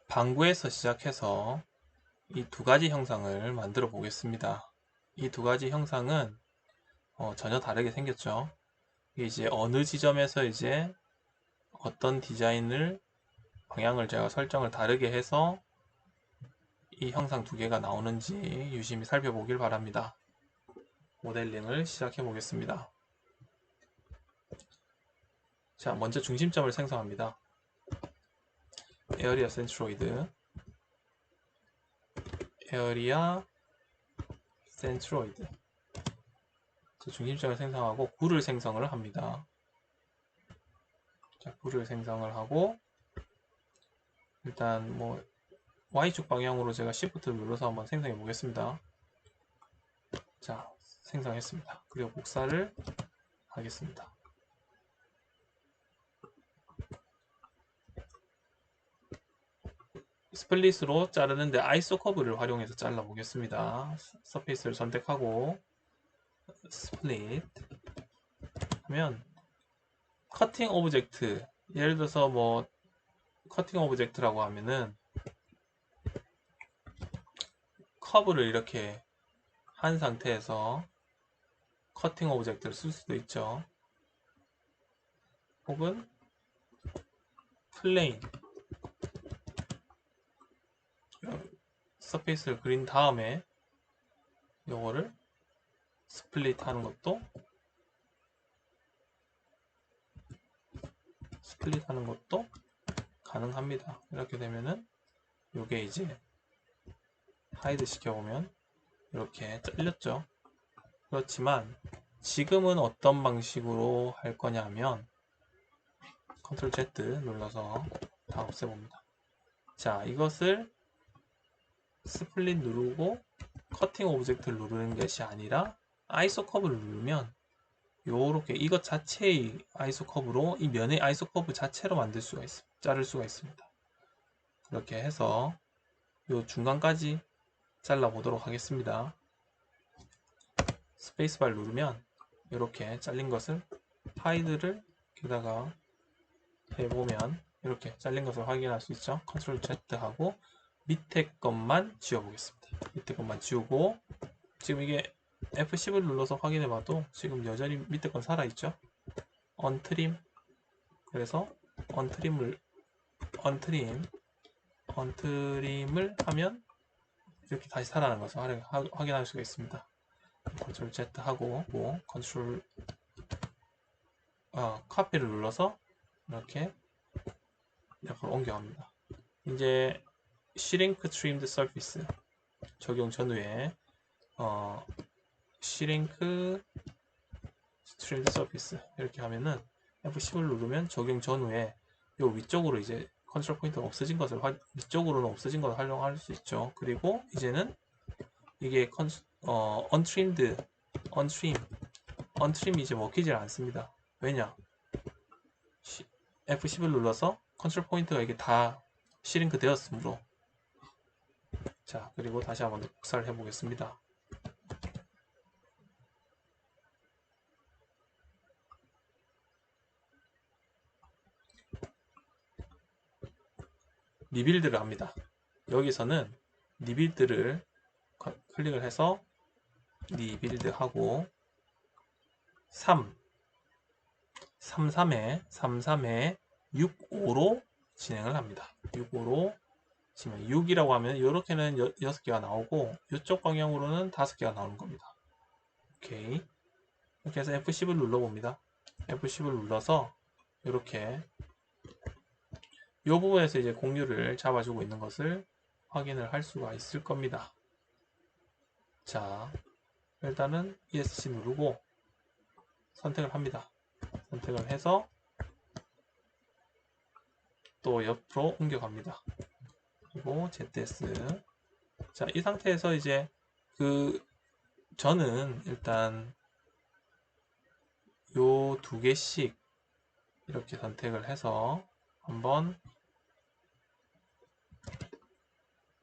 방구에서 시작해서 이 두 가지 형상을 만들어 보겠습니다. 이 두 가지 형상은 전혀 다르게 생겼죠. 이게 이제 어느 지점에서 이제 어떤 디자인을 방향을 제가 설정을 다르게 해서 이 형상 두 개가 나오는지 유심히 살펴보길 바랍니다. 모델링을 시작해 보겠습니다. 자, 먼저 중심점을 생성합니다. 에어리아 센트로이드, 에어리아 센트로이드. 중심점을 생성하고 굴을 생성을 합니다. 자, 굴을 생성을 하고 일단 뭐 Y축 방향으로 제가 Shift를 눌러서 한번 생성해 보겠습니다. 자, 생성했습니다. 그리고 복사를 하겠습니다. 스플릿으로 자르는데 아이소 커브를 활용해서 잘라 보겠습니다. 서페이스를 선택하고 스플릿 하면 커팅 오브젝트, 예를 들어서 뭐 커팅 오브젝트라고 하면은 커브를 이렇게 한 상태에서 커팅 오브젝트를 쓸 수도 있죠. 혹은 플레인 서페이스를 그린 다음에 요거를 스플릿 하는 것도 가능합니다. 이렇게 되면은 요게 이제 하이드 시켜보면 이렇게 잘렸죠. 그렇지만 지금은 어떤 방식으로 할 거냐면 Ctrl Z 눌러서 다 없애봅니다. 자, 이것을 스플릿 누르고 커팅 오브젝트를 누르는 것이 아니라 아이소 커브를 누르면 요렇게 이것 자체의 아이소 커브로 이 면의 아이소 커브 자체로 만들 수가 있습니다. 자를 수가 있습니다. 그렇게 해서 요 중간까지 잘라 보도록 하겠습니다. 스페이스바를 누르면 이렇게 잘린 것을 하이드를 게다가 해보면 이렇게 잘린 것을 확인할 수 있죠. Ctrl Z 하고 밑에 것만 지워 보겠습니다. 밑에 것만 지우고 지금 이게 F10을 눌러서 확인해 봐도 지금 여전히 밑에 건 살아있죠. 언트림, 그래서 언트림을 하면 이렇게 다시 살아나는 것을 확인할 수가 있습니다. Ctrl Z 하고 Ctrl 카피를 눌러서 이렇게 옆으로 옮겨갑니다. 이제 Shrink Trimmed Surface 적용 전후에 Shrink Trimmed Surface 이렇게 하면은 F10을 누르면 적용 전후에 요 위쪽으로 이제 컨트롤 포인트가 없어진 것을 위쪽으로는 없어진 것을 활용할 수 있죠. 그리고 이제는 이게 untrim이 이제 먹히질 않습니다. 왜냐? F10을 눌러서 컨트롤 포인트가 이게 다 시링크 되었으므로. 자, 그리고 다시 한번 복사를 해 보겠습니다. 리빌드를 합니다. 여기서는 리빌드를 클릭을 해서 리빌드 하고 33에 65로 진행을 합니다. 65로 지금 6이라고 하면 이렇게는 6개가 나오고 이쪽 방향으로는 5개가 나오는 겁니다. 오케이. 이렇게 해서 F10을 눌러봅니다. F10을 눌러서 이렇게 이 부분에서 이제 공유를 잡아주고 있는 것을 확인을 할 수가 있을 겁니다. 자, 일단은 ESC 누르고 선택을 합니다. 선택을 해서 또 옆으로 옮겨갑니다. 그리고 ZS. 자, 이 상태에서 이제 저는 일단 요 두 개씩 이렇게 선택을 해서 한번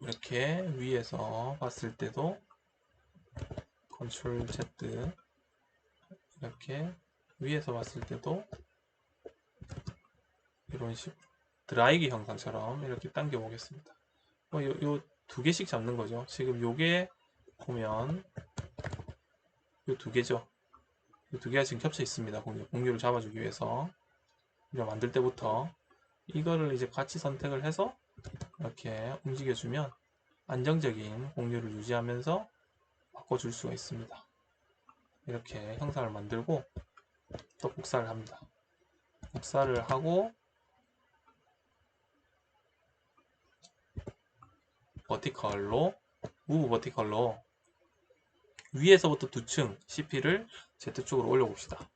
이렇게 위에서 봤을 때도 Ctrl Z 이렇게 위에서 봤을 때도 이런 식으로 드라이기 형상처럼 이렇게 당겨 보겠습니다. 요 두 개씩 잡는 거죠. 지금 요게 보면 요 두 개죠. 요 두 개가 지금 겹쳐 있습니다. 공유를 잡아주기 위해서 만들 때부터 이거를 이제 같이 선택을 해서 이렇게 움직여주면 안정적인 공유를 유지하면서 바꿔줄 수가 있습니다. 이렇게 형상을 만들고 또 복사를 합니다. 복사를 하고 버티컬로 무브 버티컬로 위에서부터 두 층 CP를 Z쪽으로 올려봅시다.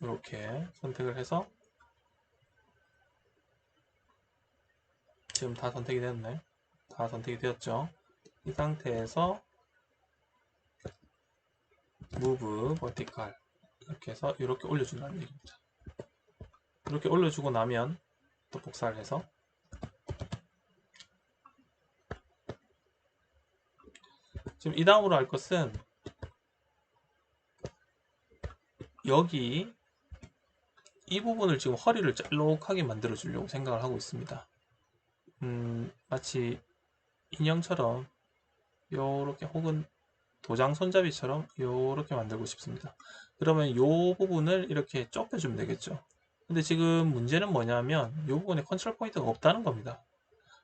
이렇게 선택을 해서 지금 다 선택이 되었네. 다 선택이 되었죠. 이 상태에서 move vertical 이렇게 해서 이렇게 올려준다는 얘기입니다. 이렇게 올려주고 나면 또 복사를 해서 지금 이 다음으로 할 것은 여기 이 부분을 지금 허리를 짤록하게 만들어 주려고 생각을 하고 있습니다. 마치 인형처럼 요렇게 혹은 도장 손잡이처럼 요렇게 만들고 싶습니다. 그러면 요 부분을 이렇게 좁혀주면 되겠죠. 근데 지금 문제는 뭐냐면 요 부분에 컨트롤 포인트가 없다는 겁니다.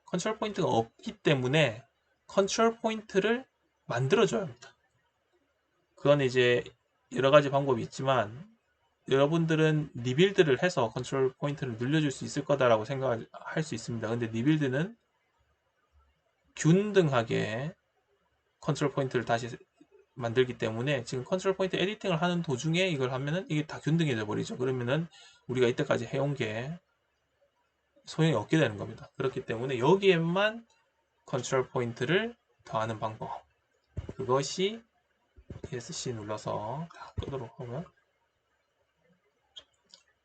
컨트롤 포인트가 없기 때문에 컨트롤 포인트를 만들어줘야 합니다. 그건 이제 여러 가지 방법이 있지만 여러분들은 리빌드를 해서 컨트롤 포인트를 늘려줄 수 있을 거다라고 생각할 수 있습니다. 근데 리빌드는 균등하게 컨트롤 포인트를 다시 만들기 때문에 지금 컨트롤 포인트 에디팅을 하는 도중에 이걸 하면은 이게 다 균등해져 버리죠. 그러면은 우리가 이때까지 해온 게 소용이 없게 되는 겁니다. 그렇기 때문에 여기에만 컨트롤 포인트를 더하는 방법, 그것이 ESC 눌러서 다 끄도록 하고요.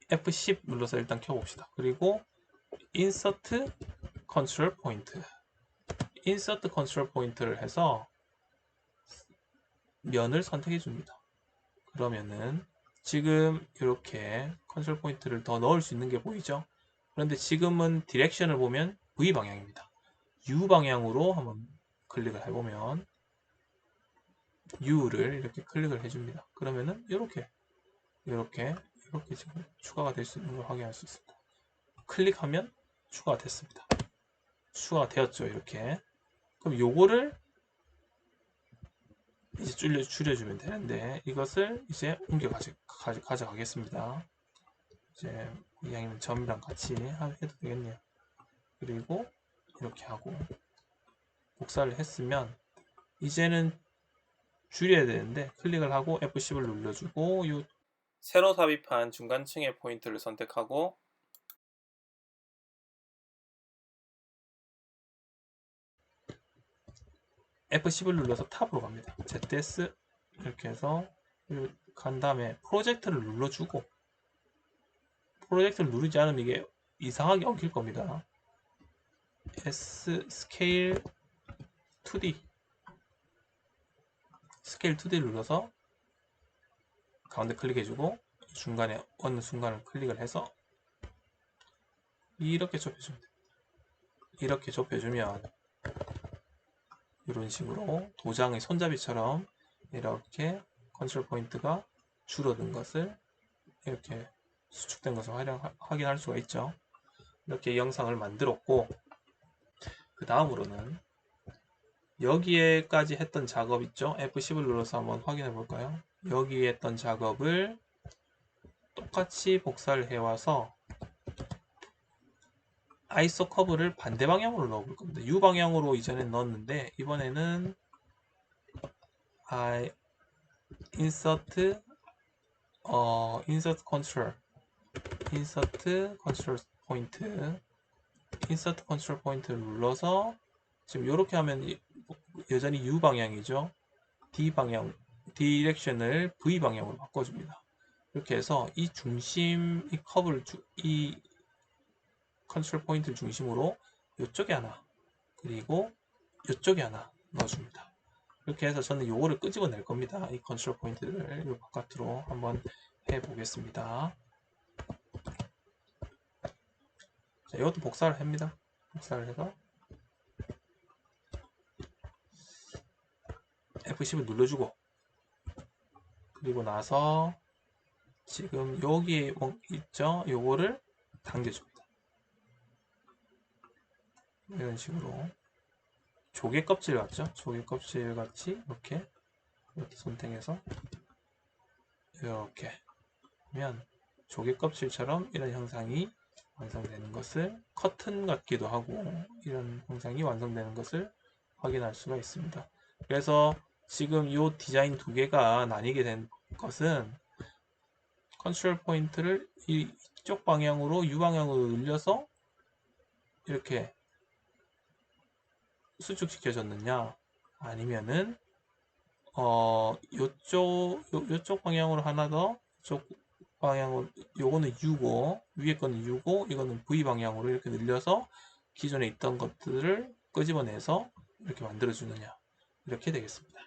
F10 눌러서 일단 켜봅시다. 그리고 Insert Control Point, Insert Control Point를 해서 면을 선택해 줍니다. 그러면은 지금 이렇게 컨트롤 포인트를 더 넣을 수 있는 게 보이죠? 그런데 지금은 디렉션을 보면 V 방향입니다. U 방향으로 한번 클릭을 해보면 U를 이렇게 클릭을 해줍니다. 그러면은 이렇게 지금 추가가 될 수 있는 걸 확인할 수 있습니다. 클릭하면 추가가 됐습니다. 추가가 되었죠. 이렇게. 그럼 요거를 이제 줄여주면 되는데 이것을 이제 옮겨 가져가겠습니다. 이제 이왕이면 점이랑 같이 해도 되겠네요. 그리고 이렇게 하고 복사를 했으면 이제는 줄여야 되는데 클릭을 하고 F10을 눌러주고 요 새로 삽입한 중간층의 포인트를 선택하고 F10을 눌러서 탑으로 갑니다. ZS 이렇게 해서 간 다음에 프로젝트를 눌러주고 프로젝트를 누르지 않으면 이게 이상하게 엉킬 겁니다. S 스케일 2D 스케일 2D를 눌러서 가운데 클릭해주고 중간에 어느 순간을 클릭을 해서 이렇게 좁혀줍니다. 이렇게 좁혀주면 이런 식으로 도장의 손잡이처럼 이렇게 컨트롤 포인트가 줄어든 것을 이렇게 수축된 것을 확인할 수가 있죠. 이렇게 영상을 만들었고 그 다음으로는 여기에까지 했던 작업 있죠. F10을 눌러서 한번 확인해 볼까요? 여기에 했던 작업을 똑같이 복사를 해와서 아이소 커브를 반대 방향으로 넣어볼 겁니다. U 방향으로 이전에 넣었는데 이번에는 insert control point를 눌러서 지금 이렇게 하면 여전히 U 방향이죠. D 방향 디렉션을 V 방향으로 바꿔줍니다. 이렇게 해서 이 중심 이 커브를 이 컨트롤 포인트를 중심으로 이쪽에 하나 그리고 이쪽에 하나 넣어줍니다. 이렇게 해서 저는 요거를 끄집어낼 겁니다. 이 컨트롤 포인트를 요 바깥으로 한번 해보겠습니다. 자, 이것도 복사를 합니다. 복사를 해서 F10을 눌러주고, 그리고 나서 지금 여기에 있죠? 요거를 당겨줍니다. 이런 식으로 조개 껍질 같죠? 조개 껍질 같이 이렇게 이것도 선택해서 이렇게 하면 조개 껍질처럼 이런 형상이 완성되는 것을, 커튼 같기도 하고 이런 형상이 완성되는 것을 확인할 수가 있습니다. 그래서 지금 이 디자인 두 개가 나뉘게 된 것은 컨트롤 포인트를 이쪽 방향으로 U 방향으로 늘려서 이렇게 수축시켜줬느냐, 아니면은 요쪽 방향으로 하나 더, 이쪽 방향으로, 요거는 U고 위에 거는 U고 이거는 V 방향으로 이렇게 늘려서 기존에 있던 것들을 끄집어내서 이렇게 만들어 주느냐, 이렇게 되겠습니다.